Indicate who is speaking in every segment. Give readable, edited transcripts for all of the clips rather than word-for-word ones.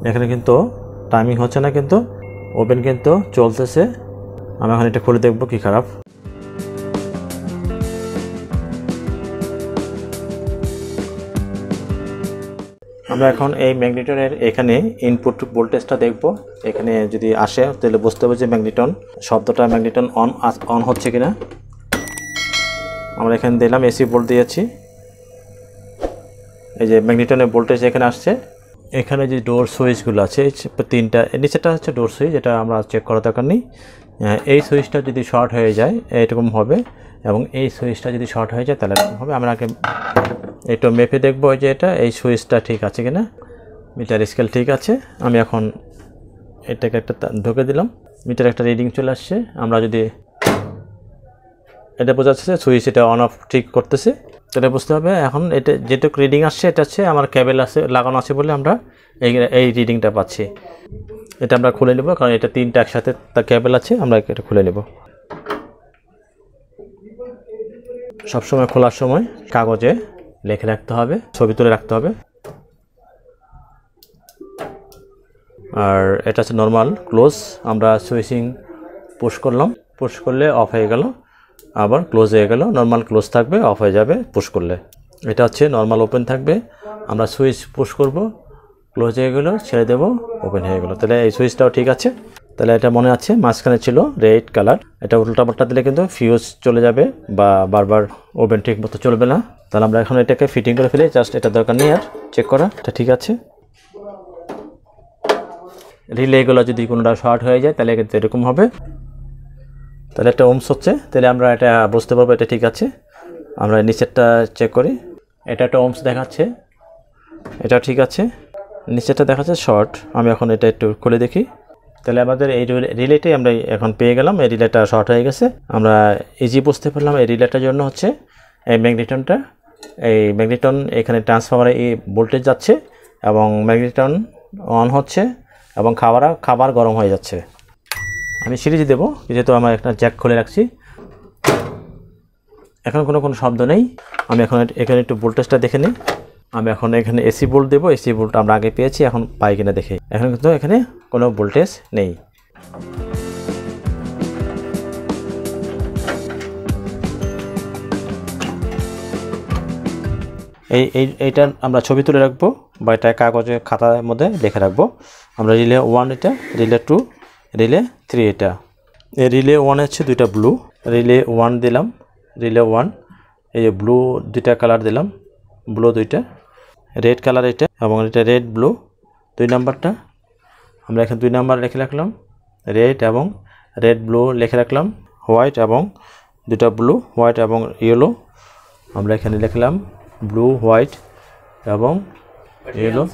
Speaker 1: এখানে কিন্তু টাইমিং হচ্ছে না, কিন্তু ওভেন কিন্তু চলতেছে। আমি এখন এটা খুলে দেখব কি খারাপ। আমরা এখন এই ম্যাগনেটনের এখানে ইনপুট ভোল্টেজটা দেখব। এখানে যদি আসে তাহলে বুঝতে হবে যে ম্যাগনেটন শব্দটা ম্যাগনেটন অন হচ্ছে কিনা। আমরা এখানে দিলাম এসি ভোল্ট দিয়েছি, এই যে ম্যাগনেটনের ভোল্টেজ এখানে আসছে। এখানে যে ডোর সুইচগুলো আছে তিনটা, নিচেটা হচ্ছে ডোর সুইচ, এটা আমরা চেক করার দরকার নেই। এই সুইচটা যদি শর্ট হয়ে যায় এরকম হবে, এবং এই সুইচটা যদি শর্ট হয়ে যায় তাহলে এরকম হবে। আমরা আগে একটু মেপে দেখবো যে এটা এই সুইচটা ঠিক আছে কিনা, মিটার স্কেল ঠিক আছে। আমি এখন এটাকে একটা ঢুকে দিলাম, মিটার একটা রিডিং চলে আসছে। আমরা যদি এটা বোঝা যাচ্ছে সুইচ এটা অন অফ ঠিক করতেছে, তাহলে বুঝতে হবে এখন এটা যেটুকু রিডিং আসছে এটা হচ্ছে আমার কেবল আছে লাগানো আছে বলে আমরা এই রিডিংটা পাচ্ছি। এটা আমরা খুলে নেব, কারণ এটা তিনটা একসাথে তার কেবল আছে, আমরা এটা খুলে নেব। সবসময় খোলার সময় কাগজে লিখে রাখতে হবে, ছবি তুলে রাখতে হবে। আর এটা হচ্ছে নর্মাল ক্লোজ, আমরা সুইচিং পুশ করলাম, পুশ করলে অফ হয়ে গেল, আবার ক্লোজ হয়ে গেল। নর্মাল ক্লোজ থাকবে, অফ হয়ে যাবে পুশ করলে। এটা হচ্ছে নর্মাল ওপেন থাকবে, আমরা সুইচ পুশ করব, ক্লোজ হয়ে গেল, ছেড়ে দেব, ওপেন হয়ে গেল। তাহলে এই সুইচটাও ঠিক আছে। তাহলে এটা মনে আছে মাঝখানে ছিল রেড কালার, এটা উল্টাপাল্টা দিলে কিন্তু ফিউজ চলে যাবে বা বারবার ওভেন ঠিক মতো চলবে না। তাহলে আমরা এখন এটাকে ফিটিং করে ফেলি, জাস্ট এটা দরকার নেই আর চেক করা, এটা ঠিক আছে। রিলেগুলো যদি কোনোটা শর্ট হয়ে যায় তাহলে কিন্তু এরকম হবে। তাহলে একটা ওমস হচ্ছে, তাহলে আমরা এটা বুঝতে পারবো এটা ঠিক আছে। আমরা নিচেরটা চেক করি, এটা একটা ওমস দেখাচ্ছে, এটা ঠিক আছে। নিচেরটা দেখাচ্ছে শর্ট, আমি এখন এটা একটু খুলে দেখি। তাহলে আমাদের এই রিলেটাই আমরা এখন পেয়ে গেলাম, এই রিলেটা শর্ট হয়ে গেছে। আমরা ইজি বুঝতে পারলাম এই রিলেটার জন্য হচ্ছে এই ম্যাগনেটনটা, এই ম্যাগনেটন এখানে ট্রান্সফরমারে এই ভোল্টেজ যাচ্ছে এবং ম্যাগনেটন অন হচ্ছে এবং খাবার গরম হয়ে যাচ্ছে। আমি সিরিজ দেবো, যেহেতু আমার একটা জ্যাক খুলে রাখছি। এখন কোনো শব্দ নেই। আমি এখন এখানে একটু ভোল্টেজটা দেখে নিই। আমি এখন এখানে এসি ভোল্ট দেবো, এসি ভোল্ট আমরা আগে পেয়েছি, এখন পাই কিনা দেখি। এখন কিন্তু এখানে কোনো ভোল্টেজ নেই। এইটা আমরা ছবি তুলে রাখবো বা এটা কাগজে খাতার মধ্যে লিখে রাখবো। আমরা রিলে 1 এটা, রিলে 2, রিলে 3 এটা। এই রিলে 1 হচ্ছে দুইটা ব্লু, রিলে 1 দিলাম, রিলে 1 এই ব্লু দুইটা কালার দিলাম, ব্লু দুইটা, রেড কালার এটা এবং এটা রেড ব্লু। 2 নাম্বারটা আমরা এখানে 2 নাম্বার লিখে রাখলাম, রেড এবং রেড ব্লু লিখে রাখলাম, হোয়াইট এবং দুটা ব্লু, হোয়াইট এবং ইয়েলো আমরা এখানে লিখলাম, ব্লু হোয়াইট এবং ইয়েলো।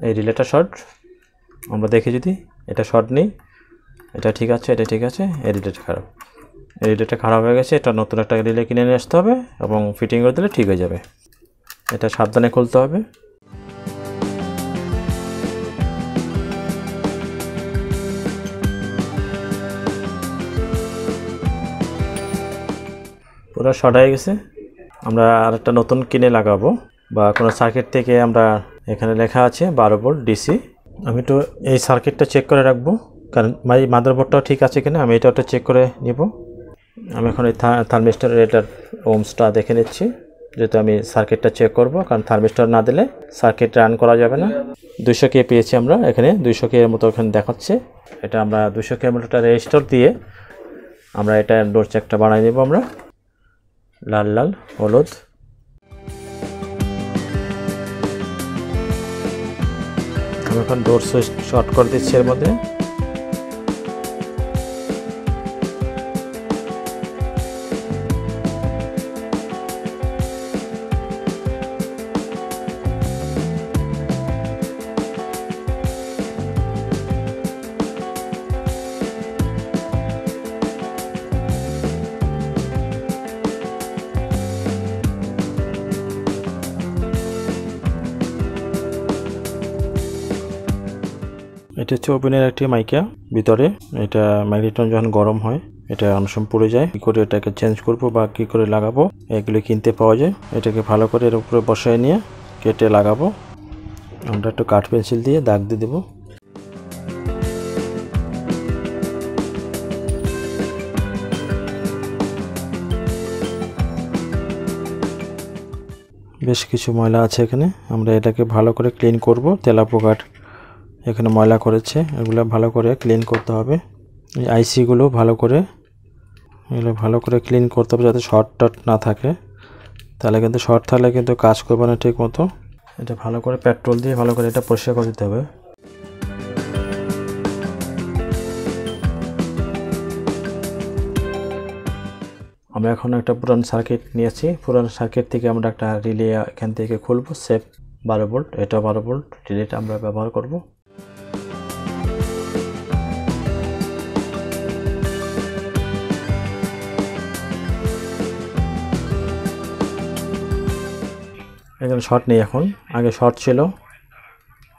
Speaker 1: এই রিলেটা শর্ট, আমরা দেখি যদি এটা শর্ট নেই, এটা ঠিক আছে, এটা ঠিক আছে। এই রিলেটা খারাপ, এই রিলেটা খারাপ হয়ে গেছে, এটা নতুন একটা রিলে কিনে নিয়ে আসতে হবে এবং ফিটিং করে দিলে ঠিক হয়ে যাবে। এটা সাবধানে খুলতে হবে। পুরো শর্ট হয়ে গেছে, আমরা আরেকটা নতুন কিনে লাগাবো বা কোনো সার্কিট থেকে। আমরা এখানে লেখা আছে 12 ভোল্ট ডিসি। আমি তো এই সার্কিটটা চেক করে রাখবো, কারণ মাদারবোর্ডটাও ঠিক আছে কিনা আমি এটা চেক করে নিব। আমি এখন এই থার্মিস্টর এটার ওমসটা দেখে নিচ্ছি, যেহেতু আমি সার্কিটটা চেক করব, কারণ থার্মিস্টর না দিলে সার্কিট রান করা যাবে না। 200 কে পেয়েছি আমরা এখানে, 200 কে এর মতো এখানে দেখাচ্ছে। এটা আমরা 200 কে মতোটা রেজিস্টার দিয়ে আমরা এটা ডোর চেকটা বানাই নেব। আমরা লাল লাল হলুদ, আমি এখন ডোর সুইচ শর্ট করে দিচ্ছি এর মধ্যে। এটা হচ্ছে ওভেনের একটি মাইকা ভিতরে। এটা ম্যাগনেটন যখন গরম হয় এটা অনেক সময় পড়ে যায়, কী করে এটাকে চেঞ্জ করব বা কী করে লাগাবো এগুলো কিনতে পাওয়া যায়। এটাকে ভালো করে এর উপরে বসায় নিয়ে কেটে লাগাবো। আমরা একটু কাঠ পেন্সিল দিয়ে দাগ দিয়ে দেবো। বেশ কিছু ময়লা আছে এখানে, আমরা এটাকে ভালো করে ক্লিন করব। তেলাপোকার এখানে ময়লা করেছে, এগুলো ভালো করে ক্লিন করতে হবে। এই আইসিগুলো ভালো করে ক্লিন করতে হবে যাতে শর্ট টট না থাকে, তাহলে কিন্তু শর্ট থাকলে কিন্তু কাজ করবে না ঠিক মতো। এটা ভালো করে পেট্রোল দিয়ে ভালো করে এটা পরিষ্কার করে দিতে হবে। আমরা এখন একটা পুরান সার্কিট নিয়েছি, পুরান সার্কিট থেকে আমরা একটা রিলে এখান থেকে খুলবো। সেফ 12 ভোল্ট, এটা 12 ভোল্ট রিলেটা আমরা ব্যবহার করব। এখানে শর্ট নেই এখন, আগে শর্ট ছিল,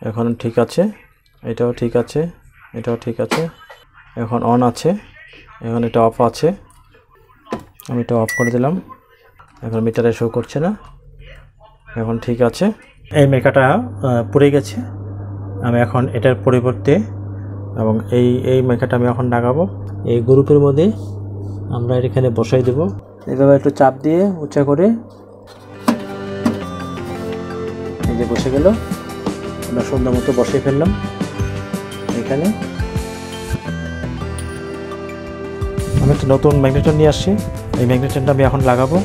Speaker 1: এখন ঠিক আছে। এটাও ঠিক আছে, এটাও ঠিক আছে, এখন অন আছে, এখন এটা অফ আছে। আমি এটা অফ করে দিলাম, এখন মিটারে শো করছে না, এখন ঠিক আছে। এই মেকাটা পুড়ে গেছে, আমি এখন এটার পরিবর্তে এবং এই মেকাটা আমি এখন লাগাবো। এই গ্রুপের মধ্যে আমরা এখানে বসাই দেব। এভাবে একটু চাপ দিয়ে উঁচা করে এই যে বসে গেল, আমরা সুন্দর মতো বসিয়ে ফেললাম। এখানে আমি একটা নতুন ম্যাগনেটন নিয়ে আসছি, এই ম্যাগনেটনটা আমি এখন লাগাবো।